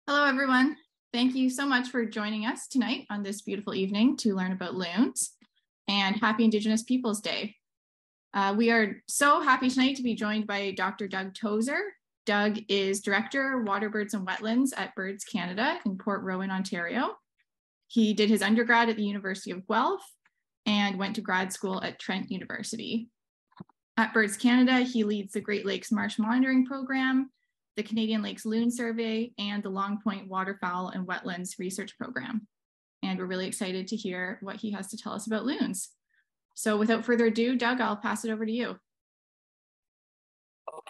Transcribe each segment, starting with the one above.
Hello, everyone. Thank you so much for joining us tonight on this beautiful evening to learn about loons, and happy Indigenous Peoples Day. We are so happy tonight to be joined by Dr. Doug Tozer. Doug is Director, Waterbirds and Wetlands at Birds Canada in Port Rowan, Ontario. He did his undergrad at the University of Guelph and went to grad school at Trent University. At Birds Canada, he leads the Great Lakes Marsh Monitoring Program, the Canadian Lakes Loon Survey, and the Long Point Waterfowl and Wetlands Research Program. And we're really excited to hear what he has to tell us about loons. So without further ado, Doug, I'll pass it over to you.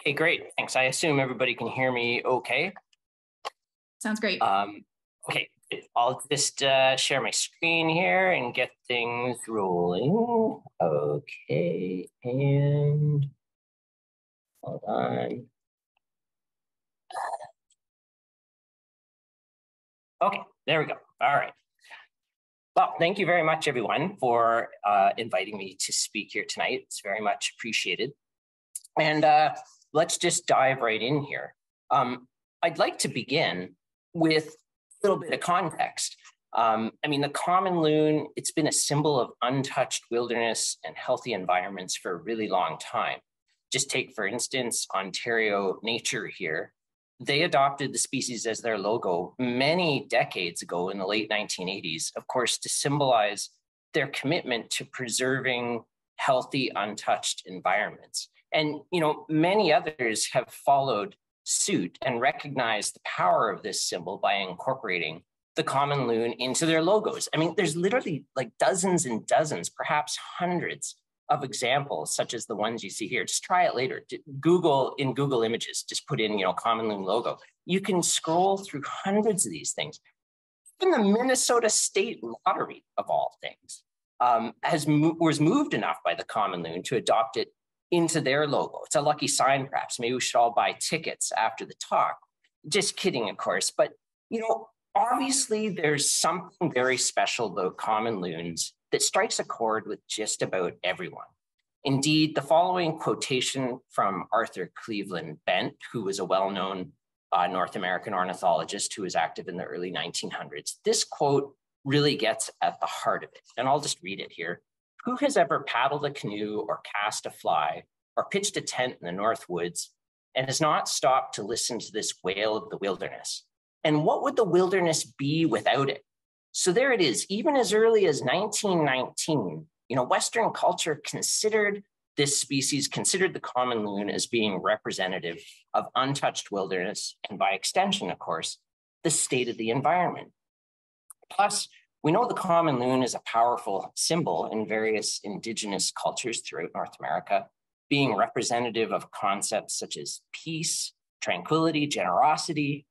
Okay, great. Thanks. I assume everybody can hear me okay. Sounds great. Okay, I'll just share my screen here and get things rolling. Okay, and hold on. Okay, there we go. All right. Well, thank you very much, everyone, for inviting me to speak here tonight. It's very much appreciated. And let's just dive right in here. I'd like to begin with a little bit of context. I mean, the common loon, it's been a symbol of untouched wilderness and healthy environments for a really long time. Just take, for instance, Ontario Nature here. They adopted the species as their logo many decades ago in the late 1980s, of course, to symbolize their commitment to preserving healthy, untouched environments. And, you know, many others have followed suit and recognized the power of this symbol by incorporating the common loon into their logos. I mean, there's literally like dozens and dozens, perhaps hundreds of examples, such as the ones you see here. Just try it later. Google Images, just put in, you know, common loon logo. You can scroll through hundreds of these things. Even the Minnesota State Lottery, of all things, was moved enough by the common loon to adopt it into their logo. It's a lucky sign, perhaps. Maybe we should all buy tickets after the talk. Just kidding, of course. But, you know, obviously there's something very special about common loons that strikes a chord with just about everyone. Indeed, the following quotation from Arthur Cleveland Bent, who was a well-known North American ornithologist who was active in the early 1900s, this quote really gets at the heart of it. And I'll just read it here. Who has ever paddled a canoe or cast a fly or pitched a tent in the North Woods and has not stopped to listen to this wail of the wilderness? And what would the wilderness be without it? So there it is. Even as early as 1919, you know, Western culture considered this species, considered the common loon as being representative of untouched wilderness, and by extension, of course, the state of the environment. Plus, we know the common loon is a powerful symbol in various indigenous cultures throughout North America, being representative of concepts such as peace, tranquility, generosity,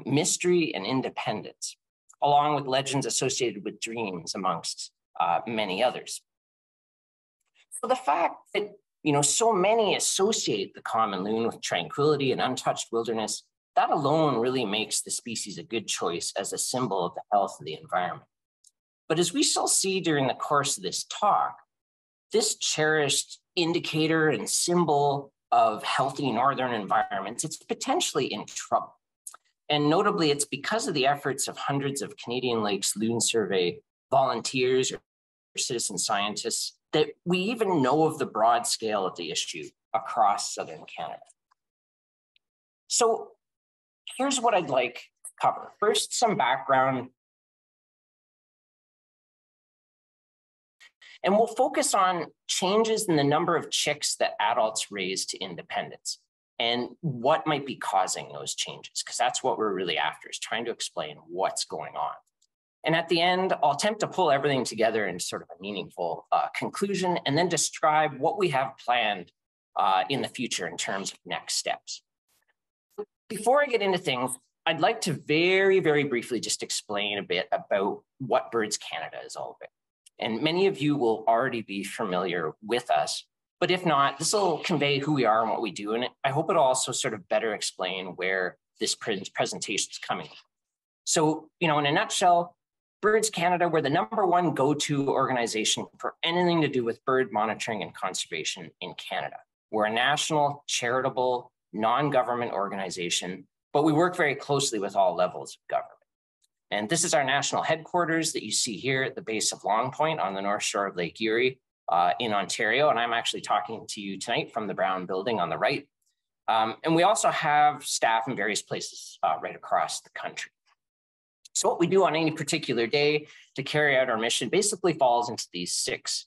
mystery, and independence, along with legends associated with dreams, amongst many others. So the fact that, you know, so many associate the common loon with tranquility and untouched wilderness, that alone really makes the species a good choice as a symbol of the health of the environment. But as we shall see during the course of this talk, this cherished indicator and symbol of healthy northern environments, it's potentially in trouble. And notably, it's because of the efforts of hundreds of Canadian Lakes Loon Survey volunteers or citizen scientists that we even know of the broad scale of the issue across southern Canada. So here's what I'd like to cover. First, some background. And we'll focus on changes in the number of chicks that adults raise to independence and what might be causing those changes, because that's what we're really after, is trying to explain what's going on. And at the end, I'll attempt to pull everything together in sort of a meaningful conclusion, and then describe what we have planned in the future in terms of next steps. Before I get into things, I'd like to very, very briefly just explain a bit about what Birds Canada is all about. And many of you will already be familiar with us, but if not, this will convey who we are and what we do. And I hope it'll also sort of better explain where this presentation is coming from. So, you know, in a nutshell, Birds Canada, we're the #1 go-to organization for anything to do with bird monitoring and conservation in Canada. We're a national, charitable, non-government organization but we work very closely with all levels of government. And this is our national headquarters that you see here at the base of Long Point on the north shore of Lake Erie in Ontario. And I'm actually talking to you tonight from the brown building on the right. And we also have staff in various places right across the country. So what we do on any particular day to carry out our mission basically falls into these 6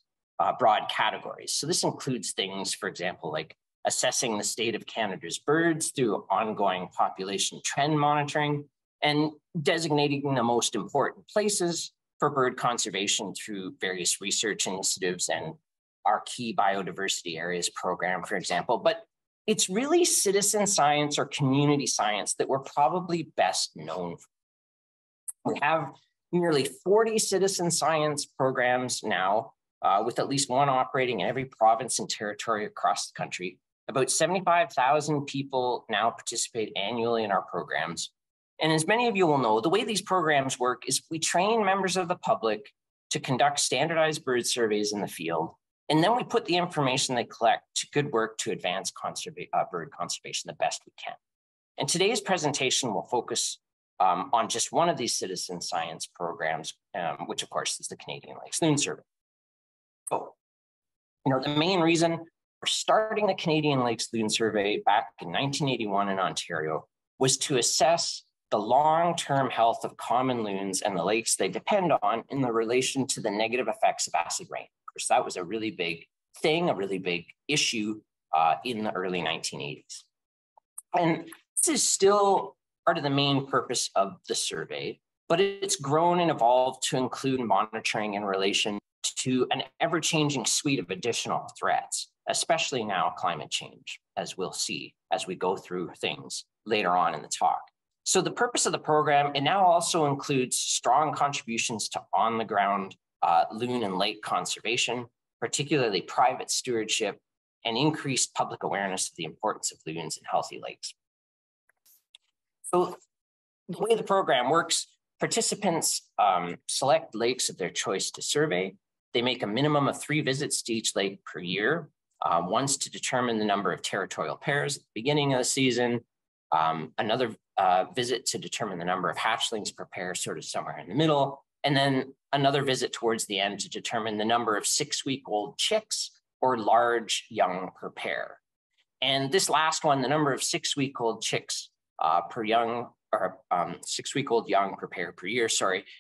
broad categories. So this includes things, for example, like assessing the state of Canada's birds through ongoing population trend monitoring, and designating the most important places for bird conservation through various research initiatives and our key biodiversity areas program, for example. But it's really citizen science or community science that we're probably best known for. We have nearly 40 citizen science programs now, with at least one operating in every province and territory across the country. About 75,000 people now participate annually in our programs. And as many of you will know, the way these programs work is we train members of the public to conduct standardized bird surveys in the field, and then we put the information they collect to good work to advance bird conservation the best we can. And today's presentation will focus on just one of these citizen science programs, which of course is the Canadian Lakes Loon Survey. So, the main reason for starting the Canadian Lakes Loon Survey back in 1981 in Ontario was to assess the long-term health of common loons and the lakes they depend on in the relation to the negative effects of acid rain. Of course, that was a really big thing, a really big issue in the early 1980s. And this is still part of the main purpose of the survey, but it's grown and evolved to include monitoring in relation to an ever-changing suite of additional threats, especially now climate change, as we'll see as we go through things later on in the talk. So the purpose of the program, it now also includes strong contributions to on-the-ground loon and lake conservation, particularly private stewardship, and increased public awareness of the importance of loons in healthy lakes. So the way the program works, participants select lakes of their choice to survey. They make a minimum of 3 visits to each lake per year, once to determine the number of territorial pairs at the beginning of the season, another visit to determine the number of hatchlings per pair, sort of somewhere in the middle, and then another visit towards the end to determine the number of 6-week-old chicks or large young per pair. And this last one, the number of 6-week-old chicks per young, or 6-week-old young per pair per year,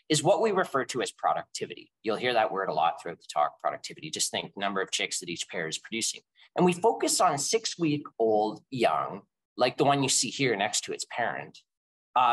is what we refer to as productivity. You'll hear that word a lot throughout the talk, productivity. Just think number of chicks that each pair is producing. And we focus on 6-week-old young, like the one you see here next to its parent,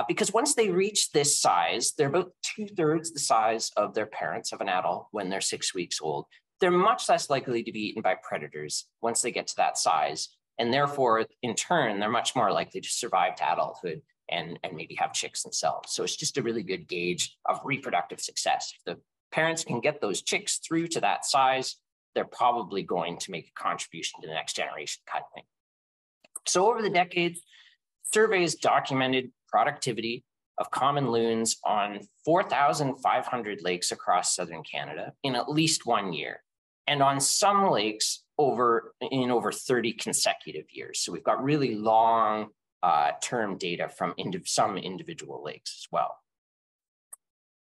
because once they reach this size, they're about 2/3 the size of their parents, of an adult, when they're 6 weeks old. They're much less likely to be eaten by predators once they get to that size. And therefore, in turn, they're much more likely to survive to adulthood and maybe have chicks themselves. So it's just a really good gauge of reproductive success. If the parents can get those chicks through to that size, they're probably going to make a contribution to the next generation kind of thing. So over the decades, surveys documented productivity of common loons on 4,500 lakes across southern Canada in at least 1 year, and on some lakes in over 30 consecutive years. So we've got really long term data from some individual lakes as well.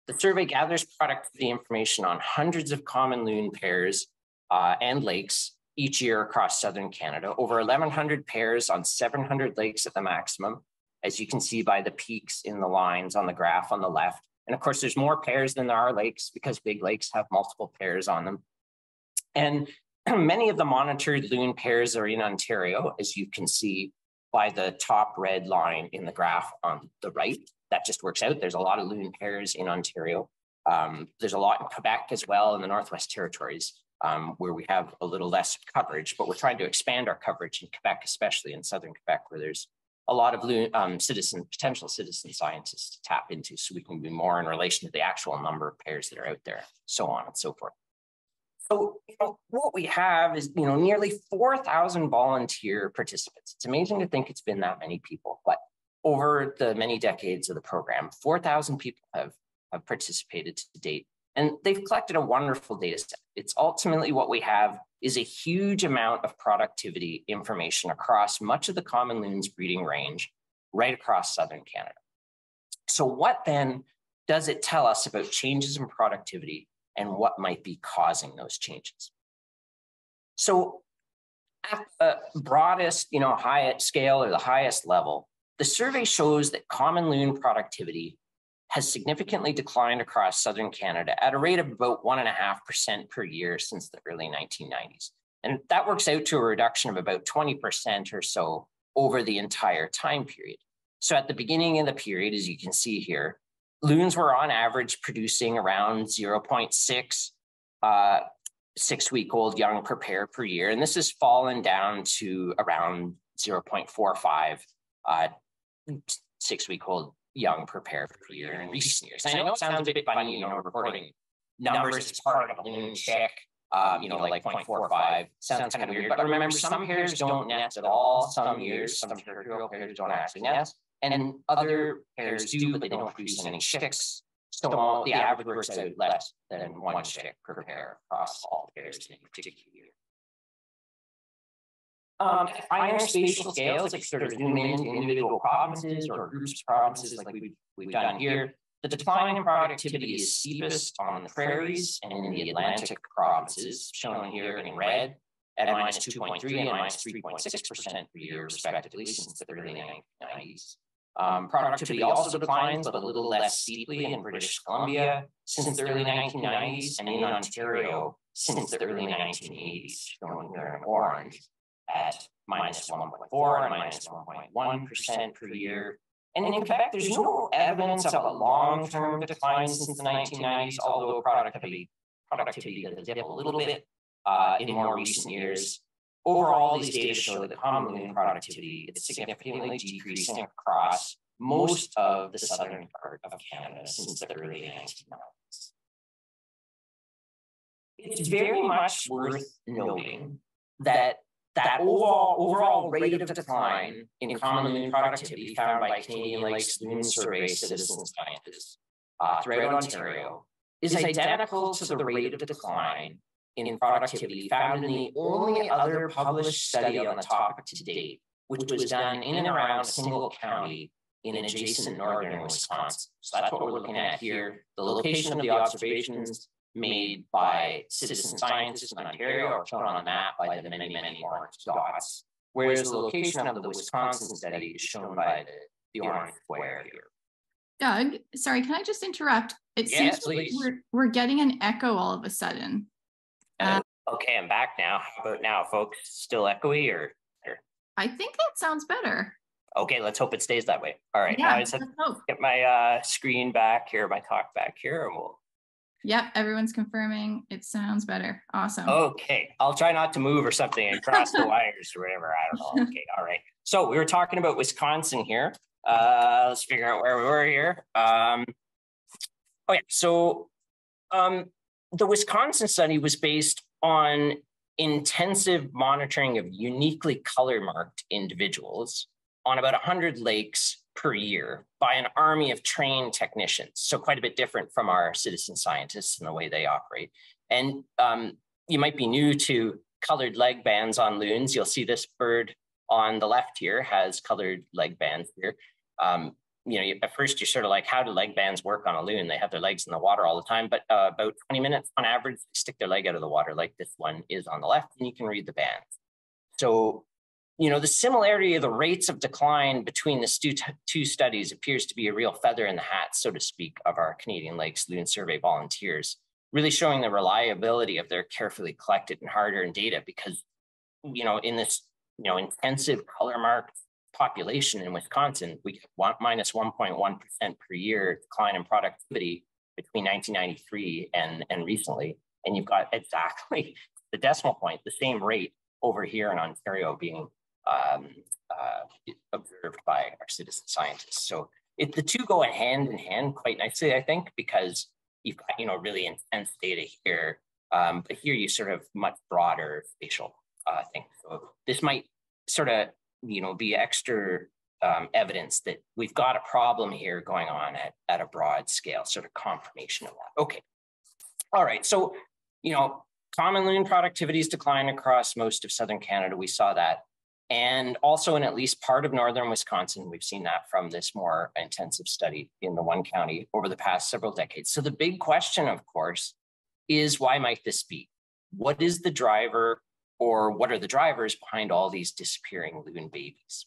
The survey gathers productivity information on hundreds of common loon pairs and lakes each year across southern Canada, over 1,100 pairs on 700 lakes at the maximum, as you can see by the peaks in the lines on the graph on the left. And of course, there's more pairs than there are lakes because big lakes have multiple pairs on them. And many of the monitored loon pairs are in Ontario, as you can see by the top red line in the graph on the right. That just works out. There's a lot of loon pairs in Ontario. There's a lot in Quebec as well, in the Northwest Territories, where we have a little less coverage, but we're trying to expand our coverage in Quebec, especially in southern Quebec, where there's a lot of potential citizen scientists to tap into, so we can be more in relation to the actual number of pairs that are out there, so on and so forth. So, what we have is, nearly 4,000 volunteer participants. It's amazing to think it's been that many people, but over the many decades of the program, 4,000 people have participated to date, and they've collected a wonderful data set. It's ultimately what we have is a huge amount of productivity information across much of the common loons breeding range, right across southern Canada. So what then does it tell us about changes in productivity and what might be causing those changes? So at the broadest, highest scale or the highest level, the survey shows that common loon productivity has significantly declined across southern Canada at a rate of about 1.5% per year since the early 1990s. And that works out to a reduction of about 20% or so over the entire time period. So at the beginning of the period, as you can see here, loons were on average producing around 0.6 6-week-old young per pair per year. And this has fallen down to around 0.45 6-week-old young per pair per year in recent years. And I know it sounds a bit funny, reporting numbers as part of a loon check, like 0.45 sounds kind of weird, but remember, some pairs don't nest at all. Some territorial pairs don't actually nest, and other pairs do, but they don't produce any chicks. So the average works out less than one chick per pair across all pairs in a particular year. At finer spatial scales, like sort of zoom into individual provinces or groups of provinces like we've done here, the decline in productivity is steepest on the prairies and in the Atlantic provinces, shown here in red, at minus 2.3 and minus 3.6% per year, respectively, since the early 1990s. Productivity also declines, but a little less steeply in British Columbia since the early 1990s, and in Ontario since the early 1980s, shown here in orange, at minus 1.4 and minus 1.1% per year. And in Quebec, there's no evidence of a long-term decline since the 1990s, although productivity does dip a little bit in more recent years. Overall, these data show that common loon productivity is significantly decreasing across most of the southern part of Canada since the early 1990s. It's very much worth noting that overall rate of decline in common loon productivity found by Canadian Lakes Loon Survey citizen scientists throughout Ontario is identical to the rate of decline in productivity found in the only other published study on the topic to date, which was done in and around a single county in adjacent northern Wisconsin. So that's what we're looking at here. The location of the observations made by citizen scientists in Ontario are shown on the map by the many orange dots, whereas the location of the Wisconsin study is shown by the orange square here. Doug, sorry, can I just interrupt? It seems like we're getting an echo all of a sudden. Okay, I'm back now. How about now, folks? Still echoey or? I think that sounds better. Okay, let's hope it stays that way. All right, yeah, now I just have to get my screen back here, my talk back here, and we'll. Yep, everyone's confirming it sounds better. Awesome. Okay, I'll try not to move or something and cross the wires or whatever. I don't know. Okay, all right. So we were talking about Wisconsin here. Let's figure out where we were here. So the Wisconsin study was based on intensive monitoring of uniquely color marked individuals on about 100 lakes per year by an army of trained technicians. So quite a bit different from our citizen scientists and the way they operate. And you might be new to colored leg bands on loons. You'll see this bird on the left here has colored leg bands here. At first you're sort of like, how do leg bands work on a loon? They have their legs in the water all the time, but about 20 minutes on average, they stick their leg out of the water like this one is on the left, and you can read the bands. So, the similarity of the rates of decline between the two studies appears to be a real feather in the hat, so to speak, of our Canadian Lakes Loon Survey volunteers, really showing the reliability of their carefully collected and hard-earned data because, in this, intensive color marked population in Wisconsin, we get minus 1.1% per year decline in productivity between 1993 and recently. And you've got exactly the decimal point, the same rate over here in Ontario being observed by our citizen scientists. So the two go hand in hand quite nicely, I think, because you've got, really intense data here, but here you sort of much broader spatial thing. So this might sort of be extra evidence that we've got a problem here going on at a broad scale, sort of confirmation of that. Okay. All right. So, common loon productivity is declining across most of southern Canada. We saw that. And also in at least part of northern Wisconsin. We've seen that from this more intensive study in the one county over the past several decades. So the big question, of course, is why might this be? What is the driver, or what are the drivers behind all these disappearing loon babies?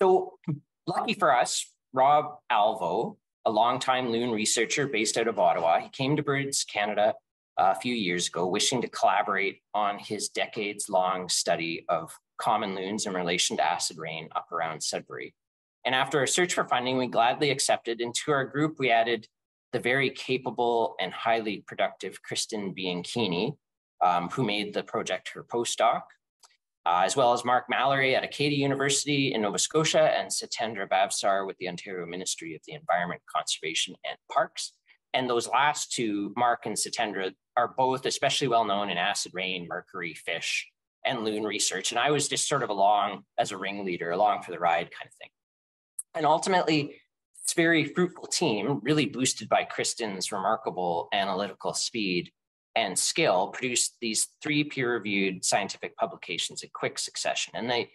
So lucky for us, Rob Alvo, a longtime loon researcher based out of Ottawa, he came to Birds Canada a few years ago, wishing to collaborate on his decades-long study of common loons in relation to acid rain up around Sudbury. And after a search for funding, we gladly accepted. And to our group, we added the very capable and highly productive Kristen Bianchini, who made the project her postdoc, as well as Mark Mallory at Acadia University in Nova Scotia and Satendra Bavsar with the Ontario Ministry of the Environment, Conservation and Parks. And those last two, Mark and Satendra, are both especially well known in acid rain, mercury, fish, and loon research. And I was just sort of along as a ringleader, along for the ride kind of thing. And ultimately, this very fruitful team, really boosted by Kristen's remarkable analytical speed and skill, produced these 3 peer-reviewed scientific publications in quick succession. And they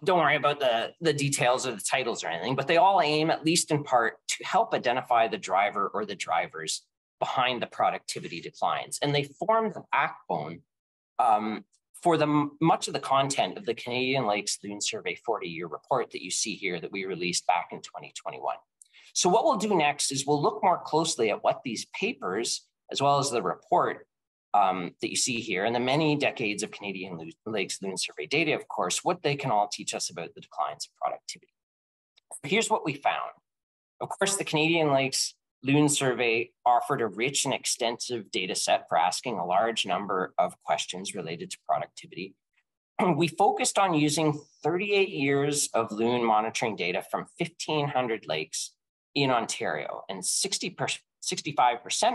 don't worry about the details or the titles or anything, but they all aim, at least in part, to help identify the driver or the drivers behind the productivity declines. And they form the backbone for much of the content of the Canadian Lakes Loon Survey 40-year report that you see here that we released back in 2021. So what we'll do next is we'll look more closely at what these papers, as well as the report that you see here, and the many decades of Canadian Lakes Loon Survey data, of course, what they can all teach us about the declines of productivity. Here's what we found. Of course, the Canadian Lakes Loon Survey offered a rich and extensive data set for asking a large number of questions related to productivity. We focused on using 38 years of loon monitoring data from 1,500 lakes in Ontario, and 65%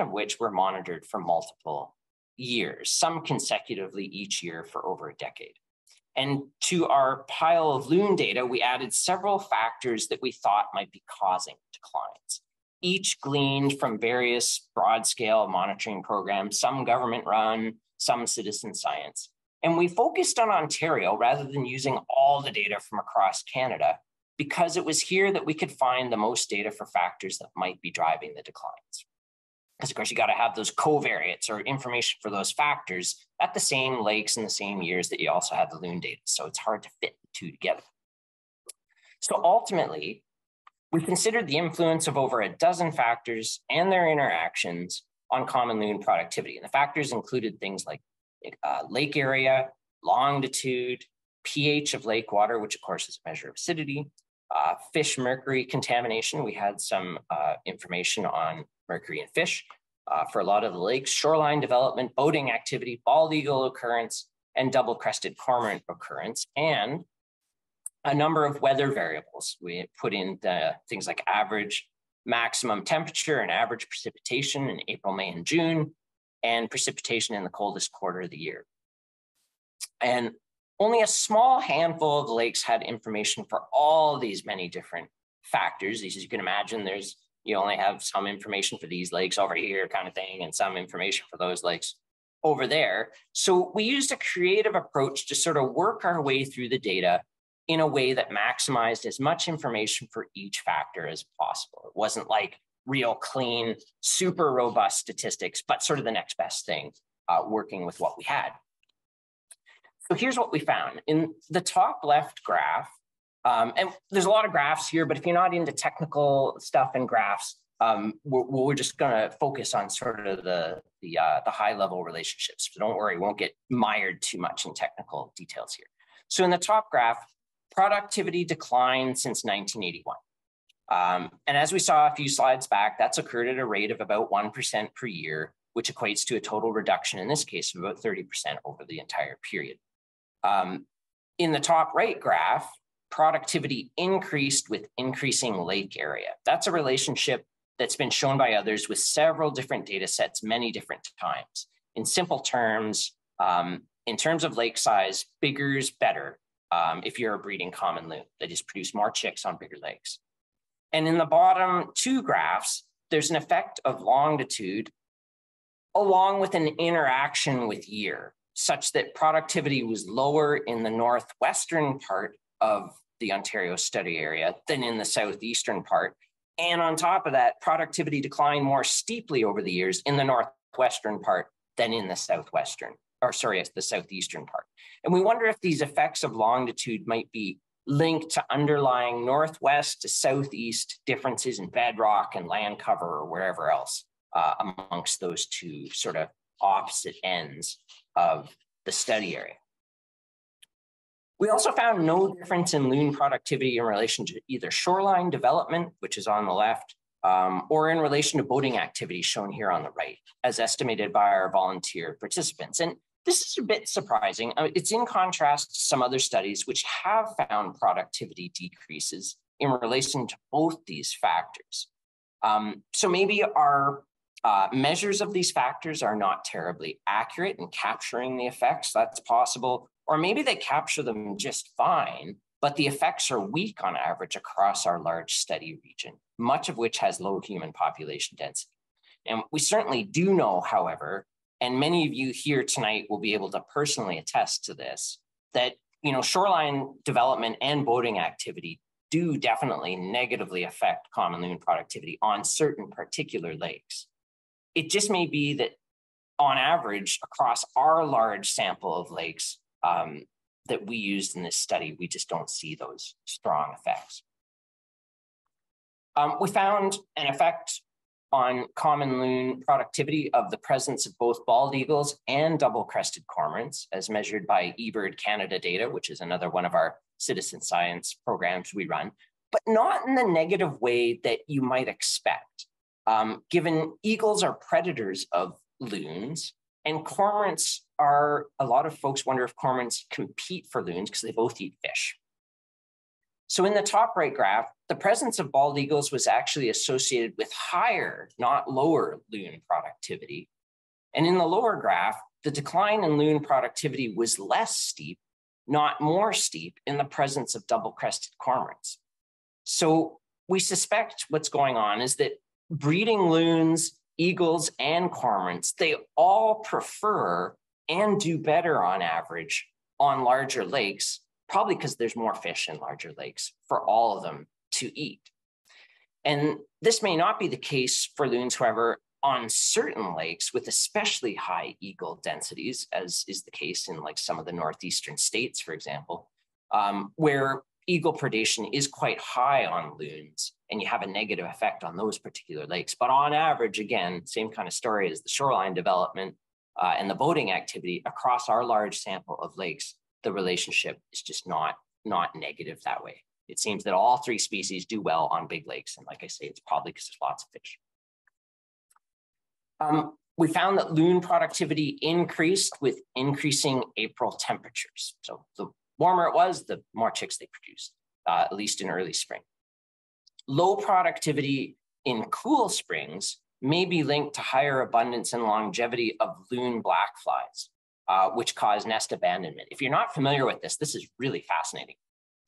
of which were monitored for multiple years, some consecutively each year for over a decade. And to our pile of loon data, we added several factors that we thought might be causing declines, each gleaned from various broad-scale monitoring programs, some government-run, some citizen science. And we focused on Ontario rather than using all the data from across Canada, because it was here that we could find the most data for factors that might be driving the declines. Because of course, you got to have those covariates or information for those factors at the same lakes in the same years that you also have the loon data. So it's hard to fit the two together. So ultimately, we considered the influence of over a dozen factors and their interactions on common loon productivity. And the factors included things like lake area, longitude, pH of lake water, which of course is a measure of acidity, fish mercury contamination. We had some information on mercury in fish for a lot of the lakes, shoreline development, boating activity, bald eagle occurrence, and double-crested cormorant occurrence, and a number of weather variables. We put in things like average maximum temperature and average precipitation in April, May, and June, and precipitation in the coldest quarter of the year. And only a small handful of the lakes had information for all these many different factors. As you can imagine, you only have some information for these lakes over here kind of thing, and some information for those lakes over there. So we used a creative approach to sort of work our way through the data in a way that maximized as much information for each factor as possible. It wasn't like real clean, super robust statistics, but sort of the next best thing, working with what we had. So here's what we found. In the top left graph, and there's a lot of graphs here, but if you're not into technical stuff and graphs, we're just going to focus on sort of the high level relationships. So don't worry, we won't get mired too much in technical details here. So in the top graph, productivity declined since 1981. And as we saw a few slides back, that's occurred at a rate of about 1% per year, which equates to a total reduction in this case of about 30% over the entire period. In the top right graph, productivity increased with increasing lake area. That's a relationship that's been shown by others with several different data sets, many different times. In simple terms, in terms of lake size, bigger is better if you're a breeding common loon. They just produce more chicks on bigger lakes. And in the bottom two graphs, there's an effect of longitude along with an interaction with year. such that productivity was lower in the northwestern part of the Ontario study area than in the southeastern part. And on top of that, productivity declined more steeply over the years in the northwestern part than in the southeastern part. And we wonder if these effects of longitude might be linked to underlying northwest to southeast differences in bedrock and land cover or wherever else amongst those two sort of opposite ends of the study area. We also found no difference in loon productivity in relation to either shoreline development, which is on the left, or in relation to boating activity shown here on the right, as estimated by our volunteer participants. And this is a bit surprising. It's in contrast to some other studies which have found productivity decreases in relation to both these factors. So maybe our measures of these factors are not terribly accurate in capturing the effects. That's possible. Or maybe they capture them just fine, but the effects are weak on average across our large study region, much of which has low human population density. And we certainly do know, however, and many of you here tonight will be able to personally attest to this, that shoreline development and boating activity do definitely negatively affect common loon productivity on certain particular lakes. It just may be that on average, across our large sample of lakes that we used in this study, we just don't see those strong effects. We found an effect on common loon productivity of the presence of both bald eagles and double-crested cormorants, as measured by eBird Canada data, which is another one of our citizen science programs we run, but not in the negative way that you might expect. Given eagles are predators of loons, and cormorants are, a lot of folks wonder if cormorants compete for loons because they both eat fish. So in the top right graph, the presence of bald eagles was actually associated with higher, not lower, loon productivity. And in the lower graph, the decline in loon productivity was less steep, not more steep, in the presence of double-crested cormorants. So we suspect what's going on is that breeding loons, eagles, and cormorants, they all prefer and do better on average on larger lakes, probably because there's more fish in larger lakes for all of them to eat. And this may not be the case for loons, however, on certain lakes with especially high eagle densities, as is the case in like some of the northeastern states, for example, where eagle predation is quite high on loons, and you have a negative effect on those particular lakes. But on average, again, same kind of story as the shoreline development and the boating activity across our large sample of lakes, the relationship is just not negative that way. It seems that all three species do well on big lakes. And like I say, it's probably because there's lots of fish. We found that loon productivity increased with increasing April temperatures. So the warmer it was, the more chicks they produced, at least in early spring. Low productivity in cool springs may be linked to higher abundance and longevity of loon blackflies, which cause nest abandonment. If you're not familiar with this, this is really fascinating.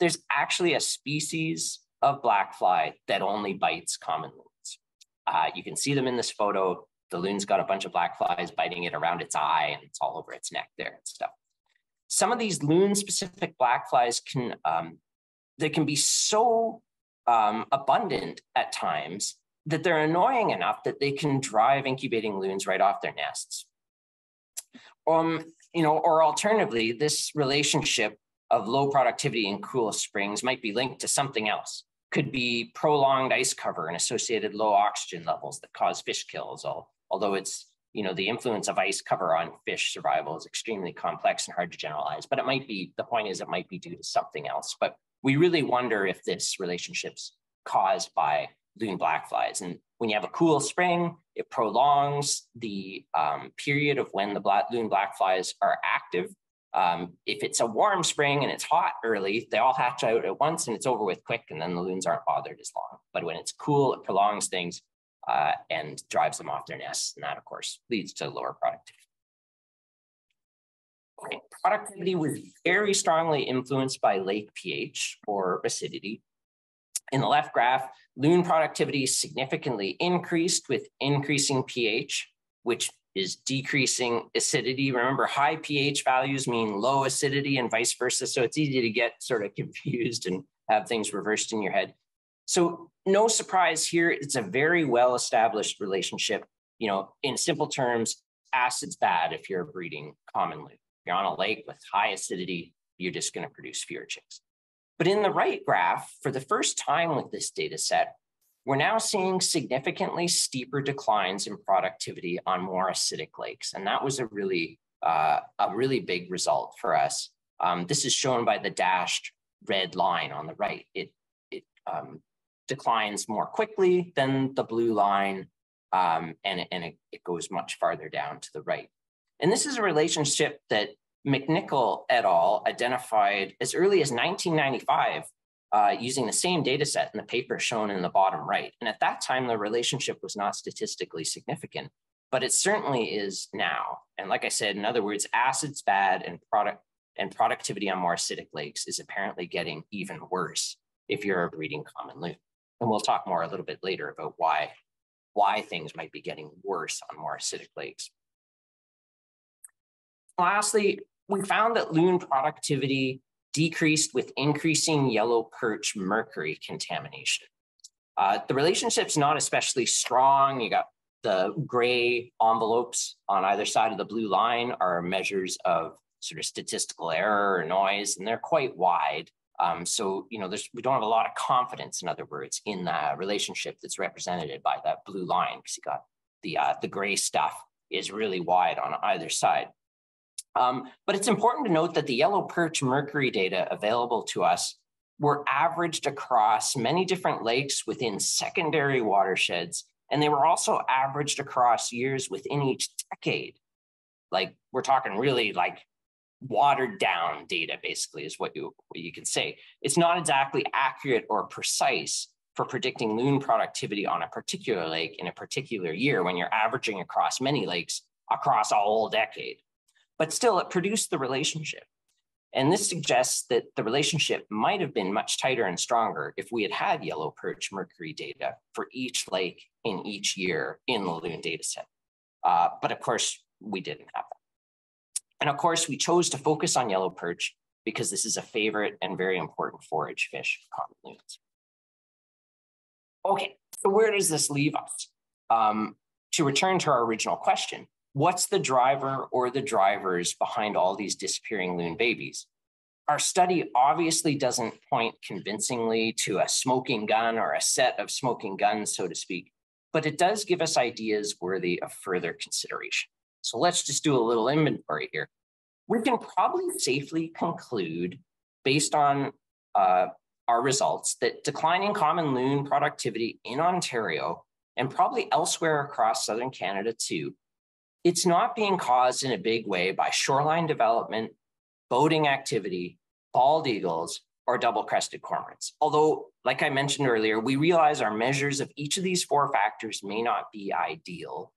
There's actually a species of blackfly that only bites common loons. You can see them in this photo. The loon's got a bunch of blackflies biting it around its eye, and it's all over its neck there and stuff. Some of these loon-specific blackflies can be so abundant at times that they're annoying enough that they can drive incubating loons right off their nests. Or alternatively, this relationship of low productivity in cool springs might be linked to something else. Could be prolonged ice cover and associated low oxygen levels that cause fish kills. Although it's, the influence of ice cover on fish survival is extremely complex and hard to generalize, but the point is it might be due to something else. But we really wonder if this relationship's caused by loon blackflies. And when you have a cool spring, it prolongs the period of when the loon blackflies are active. If it's a warm spring and it's hot early, they all hatch out at once and it's over with quick, and then the loons aren't bothered as long. But when it's cool, it prolongs things and drives them off their nests. And that, of course, leads to lower productivity. Okay. Productivity was very strongly influenced by lake pH or acidity. In the left graph, loon productivity significantly increased with increasing pH, which is decreasing acidity. Remember, high pH values mean low acidity and vice versa. So it's easy to get sort of confused and have things reversed in your head. So no surprise here, it's a very well-established relationship. You know, in simple terms, acid's bad if you're breeding common loon. If you're on a lake with high acidity, you're just going to produce fewer chicks. But in the right graph, for the first time with this data set, we're now seeing significantly steeper declines in productivity on more acidic lakes. And that was a really big result for us. This is shown by the dashed red line on the right. It declines more quickly than the blue line, and it goes much farther down to the right. And this is a relationship that McNichol et al. Identified as early as 1995 using the same data set in the paper shown in the bottom right. And at that time, the relationship was not statistically significant, but it certainly is now. And like I said, in other words, acid's bad and productivity on more acidic lakes is apparently getting even worse if you're breeding common loon. And we'll talk more a little bit later about why things might be getting worse on more acidic lakes. Lastly, we found that loon productivity decreased with increasing yellow perch mercury contamination. The relationship's not especially strong. You got the gray envelopes on either side of the blue line are measures of sort of statistical error or noise, and they're quite wide. So, you know, we don't have a lot of confidence, in other words, in the relationship that's represented by that blue line, because you got the gray stuff is really wide on either side. But it's important to note that the yellow perch mercury data available to us were averaged across many different lakes within secondary watersheds, and they were also averaged across years within each decade. Like, we're talking really like watered down data, basically, is what you can say. It's not exactly accurate or precise for predicting loon productivity on a particular lake in a particular year when you're averaging across many lakes across a whole decade. But still, it produced the relationship. And this suggests that the relationship might have been much tighter and stronger if we had had yellow perch mercury data for each lake in each year in the loon data set. But of course, we didn't have that. And of course, we chose to focus on yellow perch because this is a favorite and very important forage fish for common loons. Okay, so where does this leave us? To return to our original question, what's the driver or the drivers behind all these disappearing loon babies? Our study obviously doesn't point convincingly to a smoking gun or a set of smoking guns, so to speak, but it does give us ideas worthy of further consideration. So let's just do a little inventory here. We can probably safely conclude, based on our results, that declining common loon productivity in Ontario and probably elsewhere across southern Canada too, it's not being caused in a big way by shoreline development, boating activity, bald eagles, or double-crested cormorants. Although, like I mentioned earlier, we realize our measures of each of these four factors may not be ideal.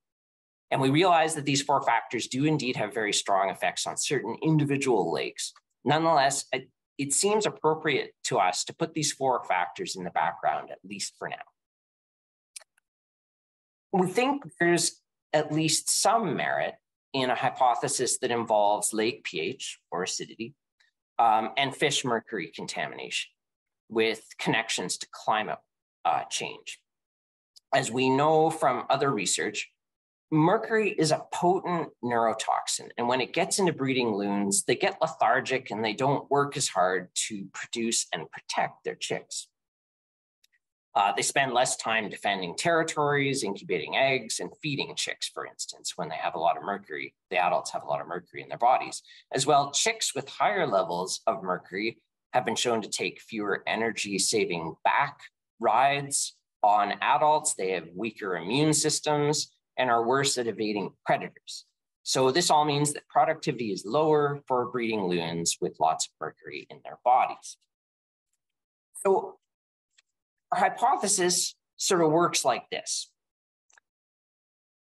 And we realize that these four factors do indeed have very strong effects on certain individual lakes. Nonetheless, it seems appropriate to us to put these four factors in the background, at least for now. We think there's at least some merit in a hypothesis that involves lake pH or acidity and fish mercury contamination with connections to climate change. As we know from other research, mercury is a potent neurotoxin, and when it gets into breeding loons, they get lethargic and they don't work as hard to produce and protect their chicks. They spend less time defending territories, incubating eggs, and feeding chicks, for instance, when they have a lot of mercury. The adults have a lot of mercury in their bodies. As well, chicks with higher levels of mercury have been shown to take fewer energy-saving back rides on adults. They have weaker immune systems and are worse at evading predators. So this all means that productivity is lower for breeding loons with lots of mercury in their bodies. So our hypothesis sort of works like this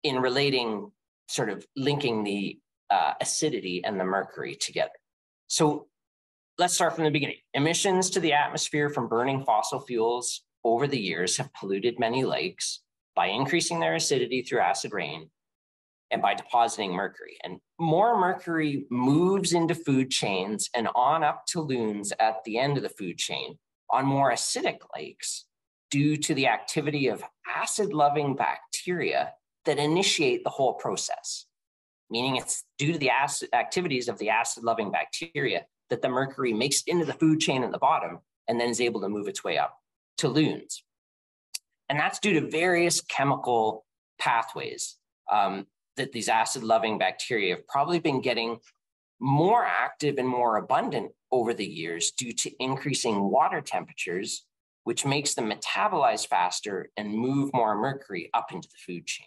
in relating, sort of linking the acidity and the mercury together. So let's start from the beginning. Emissions to the atmosphere from burning fossil fuels over the years have polluted many lakes by increasing their acidity through acid rain. and by depositing mercury. And more mercury moves into food chains and on up to loons at the end of the food chain on more acidic lakes due to the activity of acid-loving bacteria that initiate the whole process. Meaning it's due to the activities of the acid-loving bacteria that the mercury makes it into the food chain at the bottom and then is able to move its way up to loons. And that's due to various chemical pathways that these acid-loving bacteria have probably been getting more active and more abundant over the years due to increasing water temperatures, which makes them metabolize faster and move more mercury up into the food chain.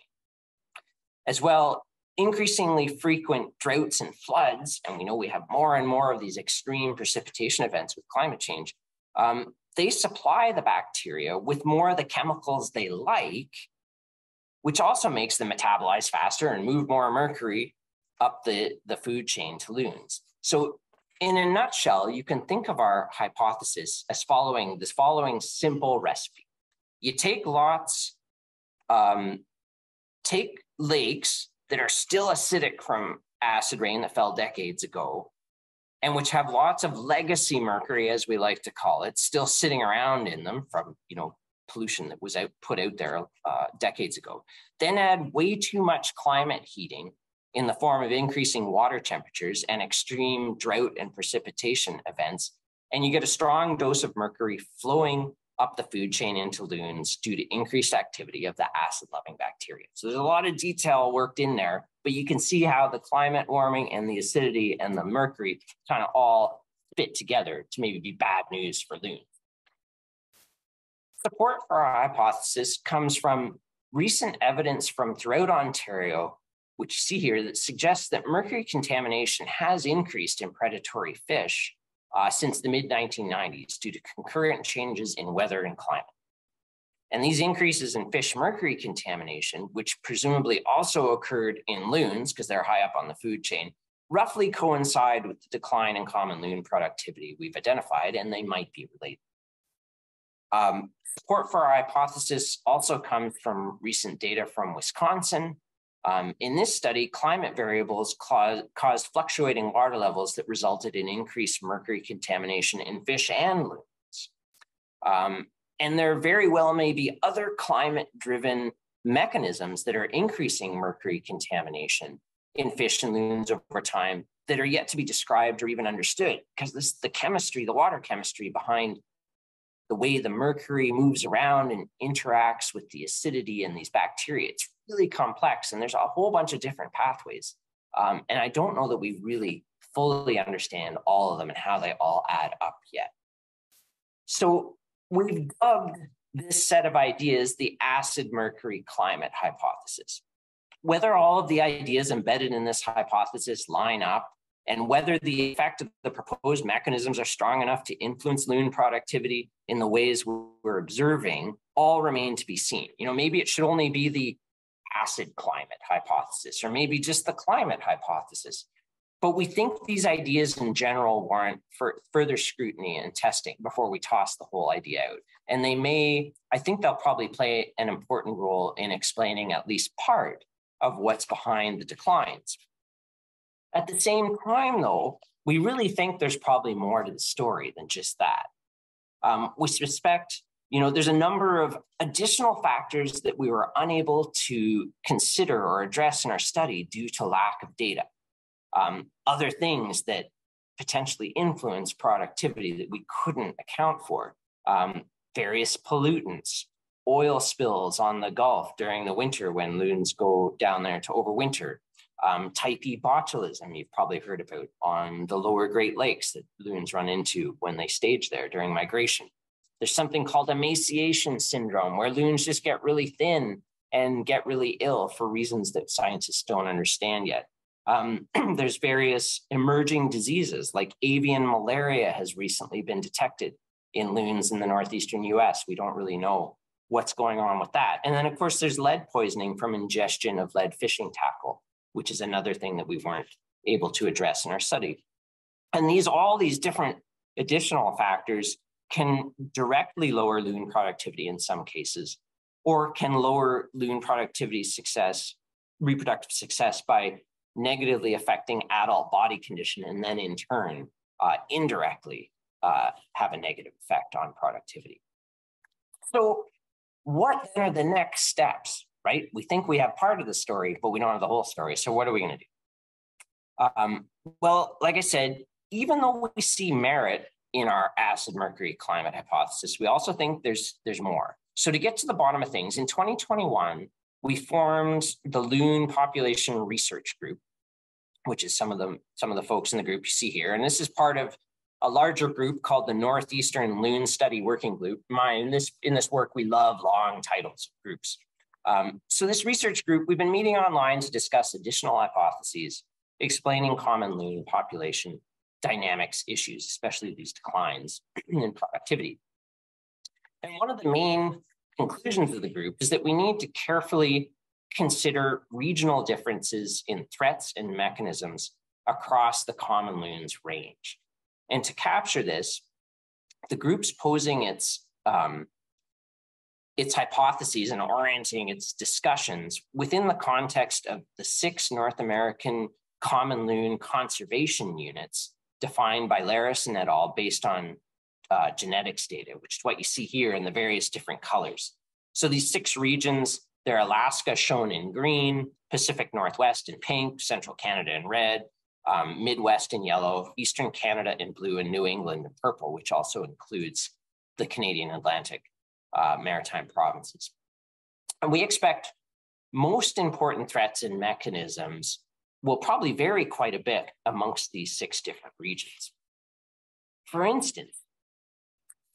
As well, increasingly frequent droughts and floods, and we know we have more and more of these extreme precipitation events with climate change, they supply the bacteria with more of the chemicals they like, which also makes them metabolize faster and move more mercury up the food chain to loons. So in a nutshell, you can think of our hypothesis as following this simple recipe. You take take lakes that are still acidic from acid rain that fell decades ago, and which have lots of legacy mercury, as we like to call it, still sitting around in them from, pollution that was put out there decades ago. Then add way too much climate heating in the form of increasing water temperatures and extreme drought and precipitation events, and you get a strong dose of mercury flowing up the food chain into loons due to increased activity of the acid-loving bacteria. So there's a lot of detail worked in there, but you can see how the climate warming and the acidity and the mercury kind of all fit together to maybe be bad news for loons. Support for our hypothesis comes from recent evidence from throughout Ontario, which you see here, that suggests that mercury contamination has increased in predatory fish since the mid-1990s due to concurrent changes in weather and climate. And these increases in fish mercury contamination, which presumably also occurred in loons because they're high up on the food chain, roughly coincide with the decline in common loon productivity we've identified, and they might be related. Support for our hypothesis also comes from recent data from Wisconsin. In this study, climate variables caused fluctuating water levels that resulted in increased mercury contamination in fish and loons. And there very well may be other climate-driven mechanisms that are increasing mercury contamination in fish and loons over time that are yet to be described or even understood, because the water chemistry behind the way the mercury moves around and interacts with the acidity in these bacteria, it's really complex, and there's a whole bunch of different pathways. And I don't know that we really fully understand all of them and how they all add up yet. So we've dubbed this set of ideas the acid mercury climate hypothesis. Whether all of the ideas embedded in this hypothesis line up, and whether the effect of the proposed mechanisms are strong enough to influence loon productivity in the ways we're observing, all remain to be seen. Maybe it should only be the acid climate hypothesis, or maybe just the climate hypothesis. But we think these ideas in general warrant further scrutiny and testing before we toss the whole idea out. And I think they'll probably play an important role in explaining at least part of what's behind the declines. At the same time, though, we really think there's probably more to the story than just that. We suspect, there's a number of additional factors that we were unable to consider or address in our study due to lack of data. Other things that potentially influence productivity that we couldn't account for. Various pollutants, oil spills on the Gulf during the winter when loons go down there to overwinter. Type E botulism, you've probably heard about on the lower Great Lakes that loons run into when they stage there during migration. There's something called emaciation syndrome, where loons just get really thin and get really ill for reasons that scientists don't understand yet. There's various emerging diseases, like avian malaria has recently been detected in loons in the northeastern US. We don't really know what's going on with that. And then, of course, there's lead poisoning from ingestion of lead fishing tackle, which is another thing that we weren't able to address in our study. And all these different additional factors can directly lower loon productivity in some cases, or can lower loon productivity success reproductive success by negatively affecting adult body condition, and then in turn, indirectly have a negative effect on productivity. So what are the next steps, right? We think we have part of the story, but we don't have the whole story. So what are we going to do? Well, like I said, even though we see merit in our acid mercury climate hypothesis, we also think there's more. So to get to the bottom of things, in 2021, we formed the Loon Population Research Group, which is some of the folks in the group you see here. And this is part of a larger group called the Northeastern Loon Study Working Group. In this work, we love long titles of groups. So this research group, we've been meeting online to discuss additional hypotheses, explaining common loon population dynamics issues, especially these declines in productivity. And one of the main conclusions of the group is that we need to carefully consider regional differences in threats and mechanisms across the common loons range. And to capture this, the group's posing its hypotheses and orienting its discussions within the context of the 6 North American common loon conservation units defined by Laris and et al. Based on genetics data, which is what you see here in the various different colors. So these 6 regions, they're Alaska shown in green, Pacific Northwest in pink, Central Canada in red, Midwest in yellow, Eastern Canada in blue, and New England in purple, which also includes the Canadian Atlantic maritime provinces. And we expect most important threats and mechanisms will probably vary quite a bit amongst these 6 different regions. For instance,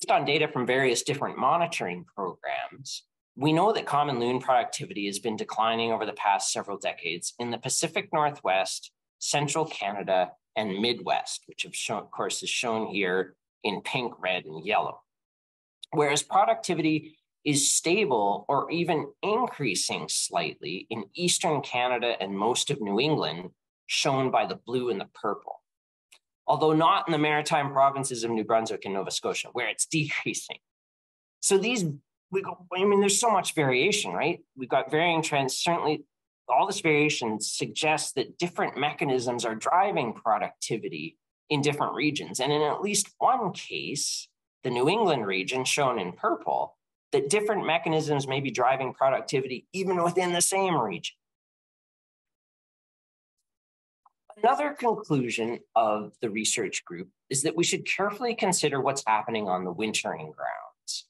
based on data from various different monitoring programs, we know that common loon productivity has been declining over the past several decades in the Pacific Northwest, Central Canada, and Midwest, which of course is shown here in pink, red, and yellow. Whereas productivity is stable or even increasing slightly in Eastern Canada and most of New England, shown by the blue and the purple. Although not in the maritime provinces of New Brunswick and Nova Scotia, where it's decreasing. So there's so much variation, right? We've got varying trends. Certainly, all this variation suggests that different mechanisms are driving productivity in different regions. And in at least one case, the New England region, shown in purple, that different mechanisms may be driving productivity even within the same region. Another conclusion of the research group is that we should carefully consider what's happening on the wintering grounds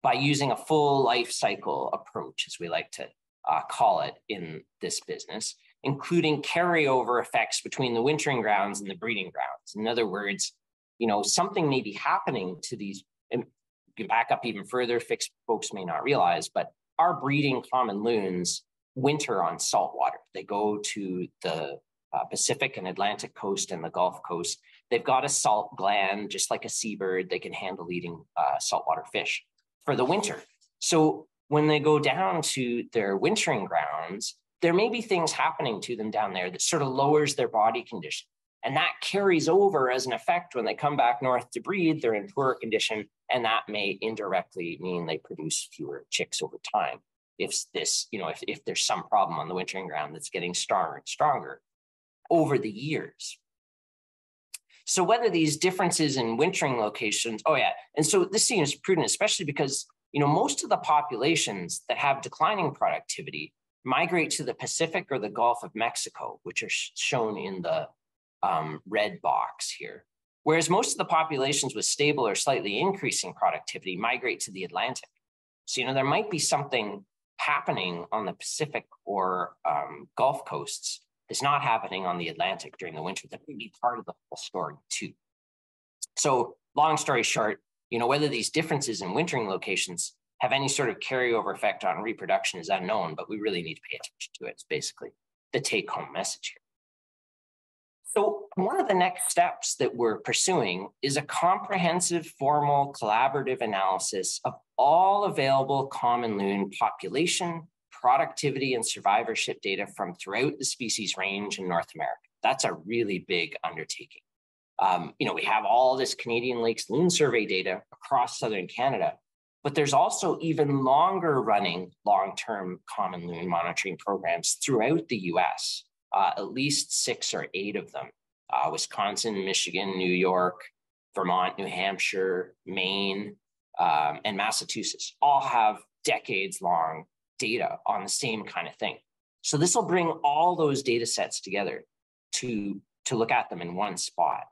by using a full life cycle approach, as we like to call it in this business, including carryover effects between the wintering grounds and the breeding grounds. In other words, something may be happening to these, and you can back up even further, folks may not realize, but our breeding common loons winter on salt water. They go to the Pacific and Atlantic coast and the Gulf Coast. They've got a salt gland, just like a seabird. They can handle eating saltwater fish for the winter. So when they go down to their wintering grounds, there may be things happening to them down there that sort of lowers their body condition. And that carries over as an effect when they come back north to breed, they're in poorer condition, and that may indirectly mean they produce fewer chicks over time. If there's some problem on the wintering ground that's getting stronger and stronger over the years. So whether these differences in wintering locations, and so this seems prudent, especially because most of the populations that have declining productivity migrate to the Pacific or the Gulf of Mexico, which are shown in the red box here. Whereas most of the populations with stable or slightly increasing productivity migrate to the Atlantic. So, there might be something happening on the Pacific or Gulf coasts that's not happening on the Atlantic during the winter. That may be part of the whole story too. So long story short, whether these differences in wintering locations have any sort of carryover effect on reproduction is unknown, but we really need to pay attention to it. It's basically the take-home message here. So one of the next steps that we're pursuing is a comprehensive, formal, collaborative analysis of all available common loon population, productivity, and survivorship data from throughout the species range in North America. That's a really big undertaking. We have all this Canadian Lakes Loon Survey data across southern Canada, But there's also even longer running long-term common loon monitoring programs throughout the US, at least 6 or 8 of them. Wisconsin, Michigan, New York, Vermont, New Hampshire, Maine, and Massachusetts all have decades-long data on the same kind of thing. So this will bring all those data sets together to look at them in one spot.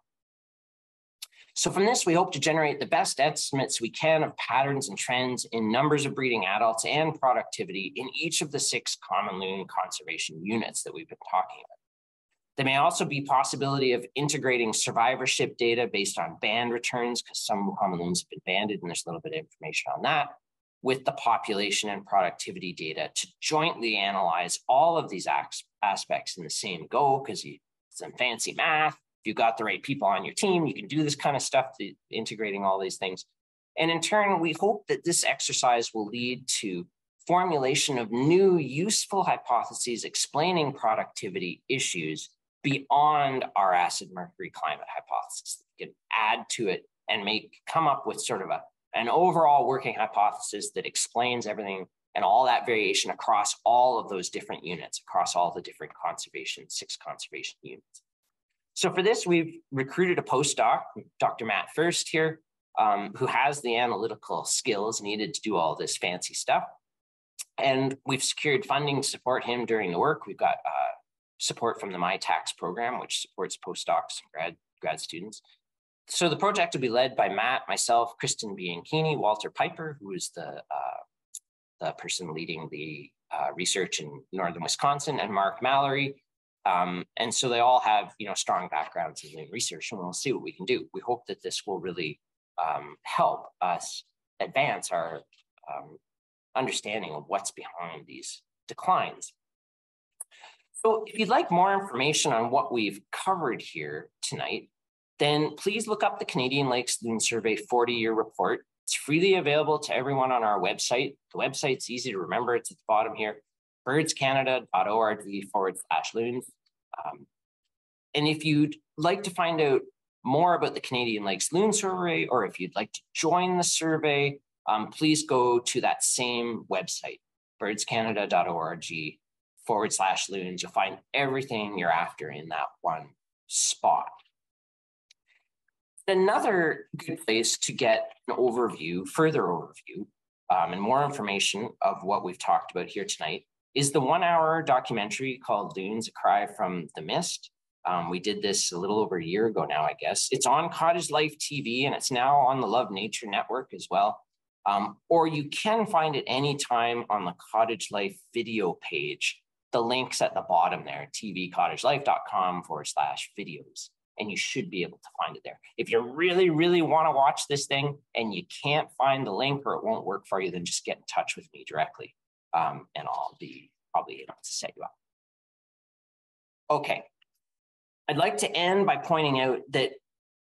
So from this, we hope to generate the best estimates we can of patterns and trends in numbers of breeding adults and productivity in each of the 6 common loon conservation units that we've been talking about. There may also be possibility of integrating survivorship data based on band returns, because some common loons have been banded, and there's a little bit of information on that, with the population and productivity data to jointly analyze all of these aspects in the same go, because some fancy math. If you've got the right people on your team, you can do this kind of stuff, integrating all these things. And in turn, we hope that this exercise will lead to formulation of new useful hypotheses explaining productivity issues beyond our acid mercury climate hypothesis. We can add to it and come up with sort of an overall working hypothesis that explains everything and all that variation across all of those different units, across all the different 6 conservation units. So for this, we've recruited a postdoc, Dr. Matt First here, who has the analytical skills needed to do all this fancy stuff. And we've secured funding to support him during the work. We've got support from the MyTax program, which supports postdocs and grad students. So the project will be led by Matt, myself, Kristen Bianchini, Walter Piper, who is the person leading the research in northern Wisconsin, and Mark Mallory. And so they all have, strong backgrounds in research, and we'll see what we can do. We hope that this will really help us advance our understanding of what's behind these declines. So if you'd like more information on what we've covered here tonight, then please look up the Canadian Lakes Loon Survey 40-year report. It's freely available to everyone on our website. The website's easy to remember. It's at the bottom here, birdscanada.org/loons. And if you'd like to find out more about the Canadian Lakes Loon Survey, or if you'd like to join the survey, please go to that same website, birdscanada.org/loons. You'll find everything you're after in that one spot. Another good place to get an overview, further overview, and more information of what we've talked about here tonight is the 1-hour documentary called Loons, A Cry from the Mist. We did this a little over a year ago now, I guess. It's on Cottage Life TV, and it's now on the Love Nature Network as well. Or you can find it anytime on the Cottage Life video page. The link's at the bottom there, tvcottagelife.com/videos. And you should be able to find it there. If you really, really want to watch this thing and you can't find the link or it won't work for you, then just get in touch with me directly, and I'll be probably able to set you up. Okay, I'd like to end by pointing out that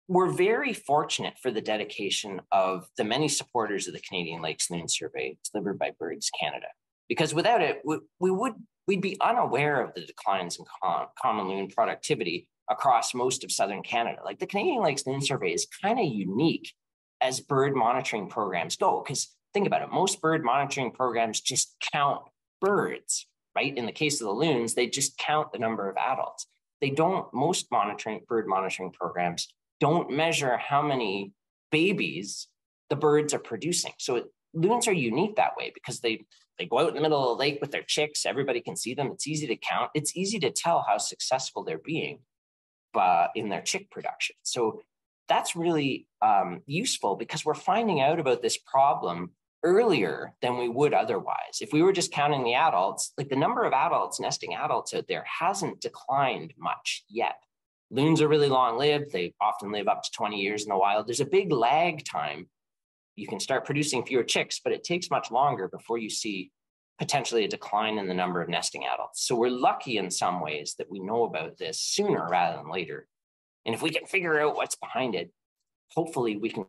we're very fortunate for the dedication of the many supporters of the Canadian Lakes Loon Survey delivered by Birds Canada, because without it, we'd be unaware of the declines in common loon productivity across most of southern Canada. Like the Canadian Lakes Loon Survey is kind of unique as bird monitoring programs go, because think about it, most bird monitoring programs just count birds, right? In the case of the loons, they just count the number of adults. Most bird monitoring programs don't measure how many babies the birds are producing. So loons are unique that way because they go out in the middle of the lake with their chicks, everybody can see them, it's easy to count, it's easy to tell how successful they're being in their chick production. So that's really useful because we're finding out about this problem earlier than we would otherwise. If we were just counting the adults, like the number of adults, nesting adults out there hasn't declined much yet. Loons are really long-lived. They often live up to 20 years in the wild. There's a big lag time. You can start producing fewer chicks, but it takes much longer before you see potentially a decline in the number of nesting adults. So we're lucky in some ways that we know about this sooner rather than later. And if we can figure out what's behind it, hopefully we can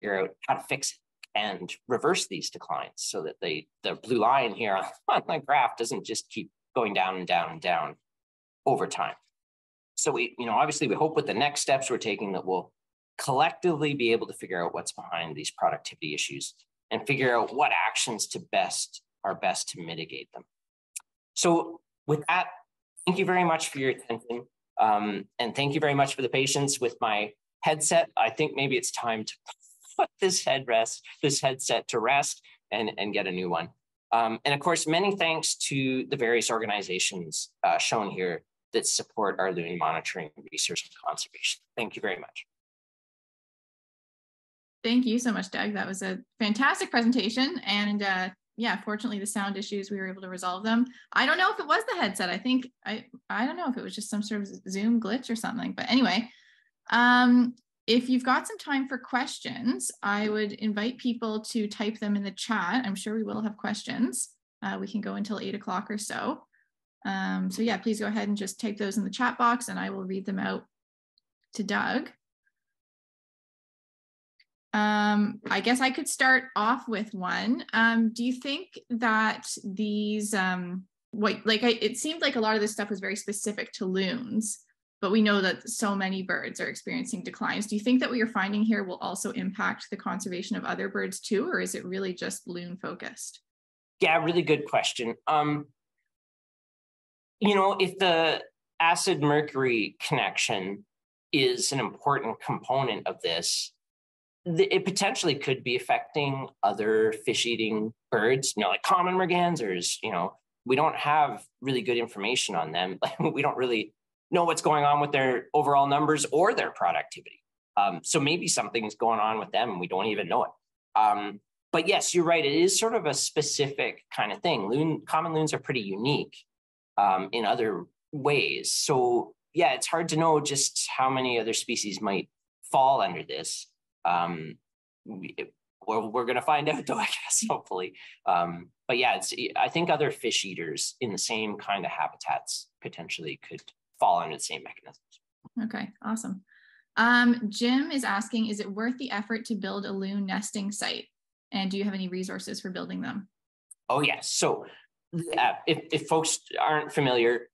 figure out how to fix it and reverse these declines so that the blue line here on the graph doesn't just keep going down and down and down over time. So obviously we hope with the next steps we're taking that we'll collectively be able to figure out what's behind these productivity issues and figure out what actions are best to mitigate them. So with that, thank you very much for your attention. And thank you very much for the patience with my headset. I think maybe it's time to put this headset to rest and get a new one. And of course, many thanks to the various organizations shown here that support our loon monitoring, research, and conservation. Thank you very much. Thank you so much, Doug. That was a fantastic presentation. And yeah, fortunately, the sound issues, we were able to resolve them. I don't know if it was the headset. I think, I don't know if it was just some sort of Zoom glitch or something. But anyway, if you've got some time for questions, I would invite people to type them in the chat. I'm sure we will have questions. We can go until 8 o'clock or so. So yeah, please go ahead and just type those in the chat box and I will read them out to Doug. I guess I could start off with one. Do you think that these, it seemed like a lot of this stuff was very specific to loons, but we know that so many birds are experiencing declines. Do you think that what you're finding here will also impact the conservation of other birds too, or is it really just loon focused? Yeah, really good question. You know, if the acid mercury connection is an important component of this, it potentially could be affecting other fish-eating birds, you know, like common mergansers. You know, we don't have really good information on them. We don't really know what's going on with their overall numbers or their productivity. So maybe something's going on with them and we don't even know it. But yes, you're right. It is sort of a specific kind of thing. Common loons are pretty unique in other ways. So yeah, it's hard to know just how many other species might fall under this. We're going to find out though, I guess, hopefully. But yeah, I think other fish eaters in the same kind of habitats potentially could fall under the same mechanisms. Okay, awesome. Jim is asking, is it worth the effort to build a loon nesting site? And do you have any resources for building them? Oh, yes. So if folks aren't familiar,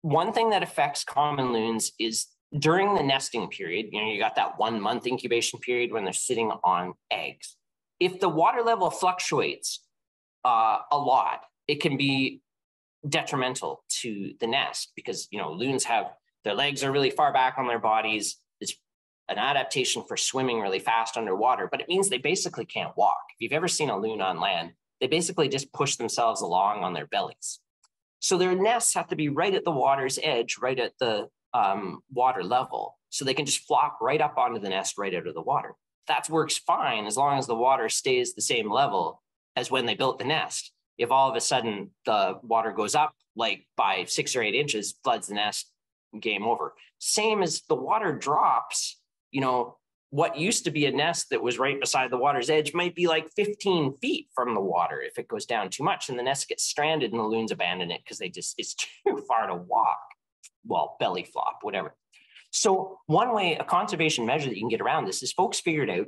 one thing that affects common loons is during the nesting period, you know, you got that 1 month incubation period when they're sitting on eggs. If the water level fluctuates a lot, it can be detrimental to the nest because, you know, loons have, their legs are really far back on their bodies. It's an adaptation for swimming really fast underwater, but it means they basically can't walk. If you've ever seen a loon on land, they basically just push themselves along on their bellies. So their nests have to be right at the water's edge, right at the water level, so they can just flop right up onto the nest right out of the water. That works fine as long as the water stays the same level as when they built the nest. If all of a sudden the water goes up like by 6 or 8 inches, floods the nest, game over. Same as the water drops, you know, what used to be a nest that was right beside the water's edge might be like 15 feet from the water if it goes down too much, and the nest gets stranded and the loons abandon it because it's too far to walk. Well, belly flop, whatever. So one way, a conservation measure that you can get around this is folks figured out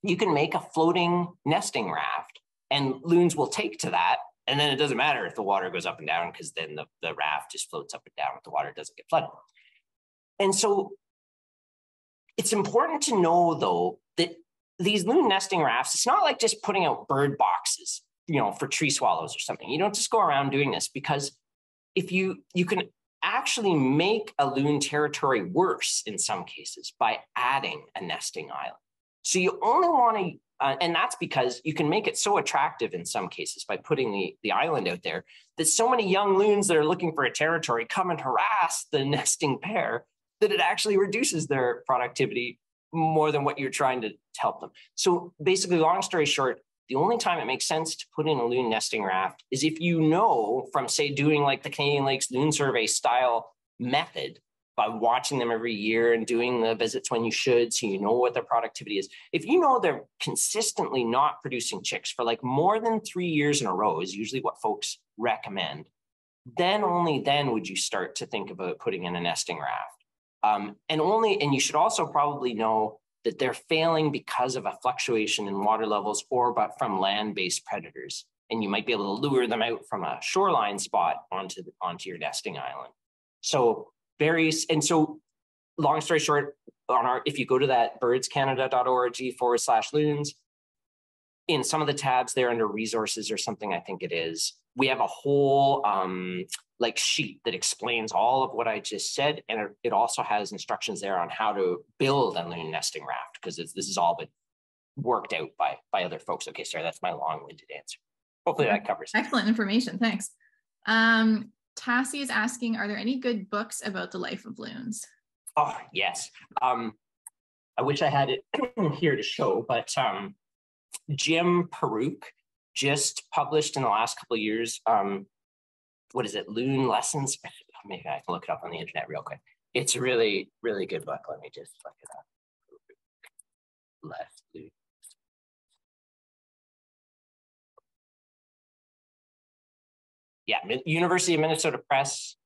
you can make a floating nesting raft and loons will take to that. And then it doesn't matter if the water goes up and down because then the raft just floats up and down if the water doesn't get flooded. And so it's important to know though, that these loon nesting rafts, it's not like just putting out bird boxes, you know, for tree swallows or something. You don't just go around doing this because if you can actually make a loon territory worse in some cases by adding a nesting island. So you only want to, and that's because you can make it so attractive in some cases by putting the island out there that so many young loons that are looking for a territory come and harass the nesting pair that it actually reduces their productivity more than what you're trying to help them. So basically, long story short, the only time it makes sense to put in a loon nesting raft is if you know from, say, doing like the Canadian Lakes Loon Survey style method by watching them every year and doing the visits when you should, so you know what their productivity is. If you know they're consistently not producing chicks for like more than 3 years in a row is usually what folks recommend, then only then would you start to think about putting in a nesting raft. And you should also probably know that they're failing because of a fluctuation in water levels or but from land-based predators. And you might be able to lure them out from a shoreline spot onto your nesting island. So long story short, if you go to that birdscanada.org/loons, in some of the tabs there under resources or something, I think it is, we have a whole like sheet that explains all of what I just said. And it also has instructions there on how to build a loon nesting raft, because this has all been worked out by other folks. Okay, sorry, that's my long-winded answer. Hopefully that covers it. Excellent information, thanks. Tassie is asking, are there any good books about the life of loons? Oh, yes. I wish I had it here to show, but Jim Peruke just published in the last couple of years, what is it, Loon Lessons? Maybe I can look it up on the internet real quick. It's a really, really good book. Let me just look it up. Loon. Yeah, University of Minnesota Press,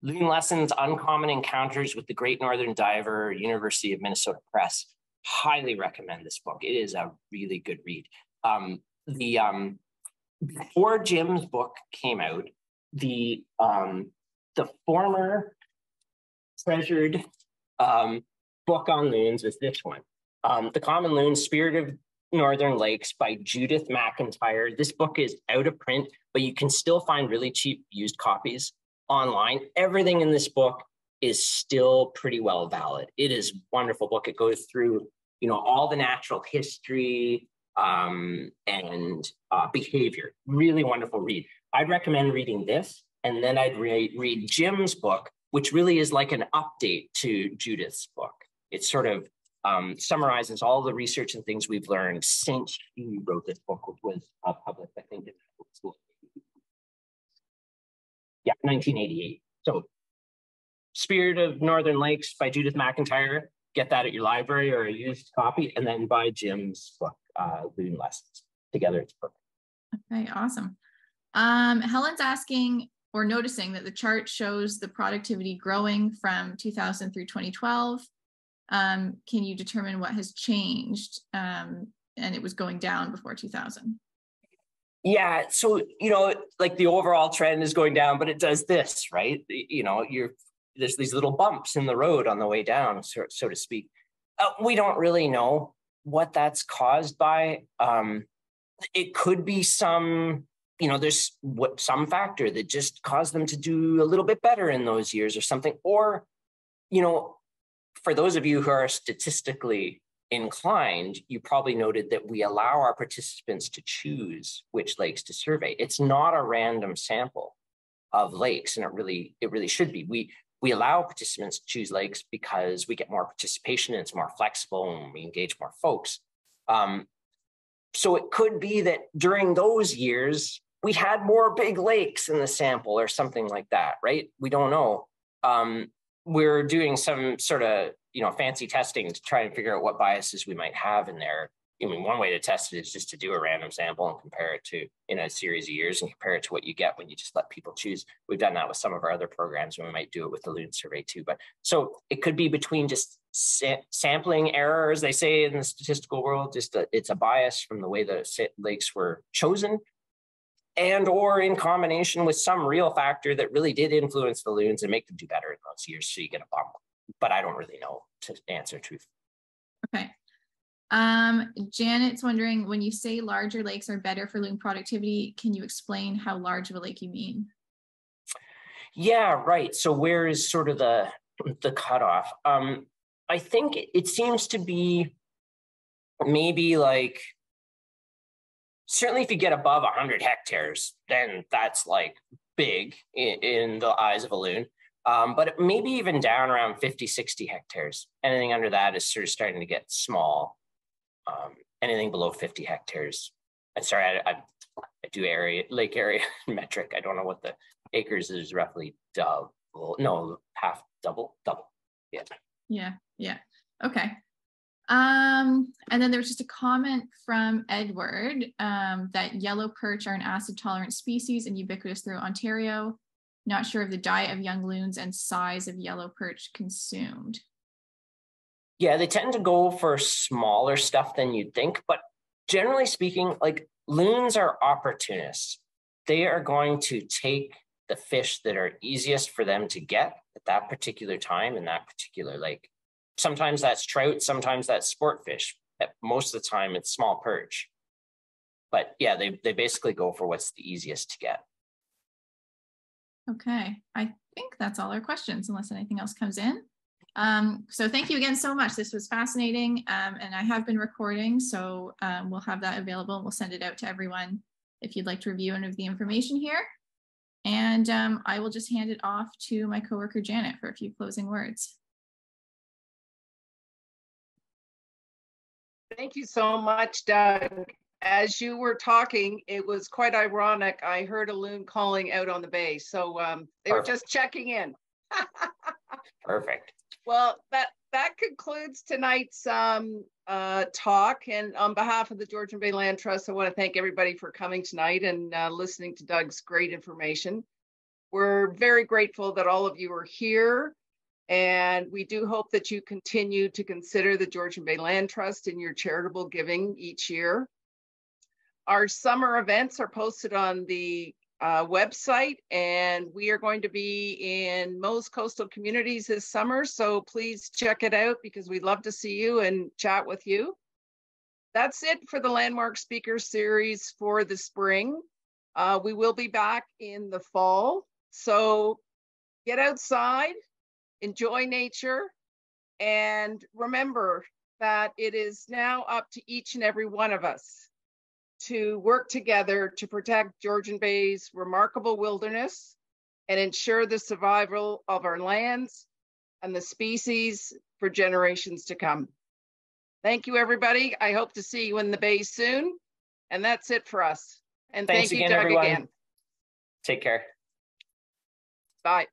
Loon Lessons, Uncommon Encounters with the Great Northern Diver, University of Minnesota Press. Highly recommend this book. It is a really good read. Before Jim's book came out, the former treasured book on loons was this one, The Common Loons, Spirit of Northern Lakes by Judith McIntyre. This book is out of print, but you can still find really cheap used copies online. Everything in this book is still pretty well valid. It is a wonderful book. It goes through, you know, all the natural history and behavior. Really wonderful read. I'd recommend reading this, and then I'd read Jim's book, which really is like an update to Judith's book. It sort of summarizes all the research and things we've learned since she wrote this book, which was published, I think, in 1988. So Spirit of Northern Lakes by Judith McIntyre, get that at your library or a used copy, and then buy Jim's book, Loon Lessons. Together, it's perfect. Okay, awesome. Helen's asking or noticing that the chart shows the productivity growing from 2000 through 2012. Can you determine what has changed? And it was going down before 2000. Yeah, so, you know, like the overall trend is going down, but it does this, right? You know, there's these little bumps in the road on the way down, so to speak. We don't really know what that's caused by. It could be some, you know, there's some factor that just caused them to do a little bit better in those years or something. Or, you know, for those of you who are statistically inclined, you probably noted that we allow our participants to choose which lakes to survey. It's not a random sample of lakes, and it really should be. We allow participants to choose lakes because we get more participation and it's more flexible and we engage more folks. So it could be that during those years, we had more big lakes in the sample or something like that, right? We don't know. We're doing some sort of, you know, fancy testing to try and figure out what biases we might have in there. I mean, one way to test it is just to do a random sample and compare it to, in a series of years, and compare it to what you get when you just let people choose. We've done that with some of our other programs, and we might do it with the Loon Survey too. But so it could be between just sampling error, as they say in the statistical world, just it's a bias from the way the lakes were chosen, and or in combination with some real factor that really did influence the loons and make them do better in those years, so you get a bump. But I don't really know, to answer truth. Okay. Janet's wondering, when you say larger lakes are better for loon productivity, can you explain how large of a lake you mean? Yeah, right. So where is sort of the cutoff? I think it seems to be maybe like, certainly if you get above 100 hectares, then that's like big in the eyes of a loon. But maybe even down around 50, 60 hectares. Anything under that is sort of starting to get small. Anything below 50 hectares. I'm sorry, I do lake area metric. I don't know what the acres is, roughly double. No, half double. Yeah. Okay. And then there was just a comment from Edward that yellow perch are an acid tolerant species and ubiquitous throughout Ontario. Not sure of the diet of young loons and size of yellow perch consumed. Yeah, they tend to go for smaller stuff than you'd think, but generally speaking, like, loons are opportunists. They are going to take the fish that are easiest for them to get at that particular time in that particular lake. Sometimes that's trout, sometimes that's sport fish. Most of the time it's small perch. But yeah, they basically go for what's the easiest to get. Okay, I think that's all our questions, unless anything else comes in. So thank you again so much. This was fascinating, and I have been recording, so we'll have that available. We'll send it out to everyone if you'd like to review any of the information here. And I will just hand it off to my coworker Janet for a few closing words. Thank you so much, Doug. As you were talking, it was quite ironic. I heard a loon calling out on the bay. So they were just checking in. Perfect. Well, that concludes tonight's talk. And on behalf of the Georgian Bay Land Trust, I want to thank everybody for coming tonight and listening to Doug's great information. We're very grateful that all of you are here. And we do hope that you continue to consider the Georgian Bay Land Trust in your charitable giving each year. Our summer events are posted on the website, and we are going to be in most coastal communities this summer. So please check it out, because we'd love to see you and chat with you. That's it for the LandMark Speaker Series for the spring. We will be back in the fall. So get outside, enjoy nature, and remember that it is now up to each and every one of us to work together to protect Georgian Bay's remarkable wilderness and ensure the survival of our lands and the species for generations to come. Thank you, everybody. I hope to see you in the Bay soon. And that's it for us. And Thanks thank you, again, Doug, everyone. again. Take care. Bye.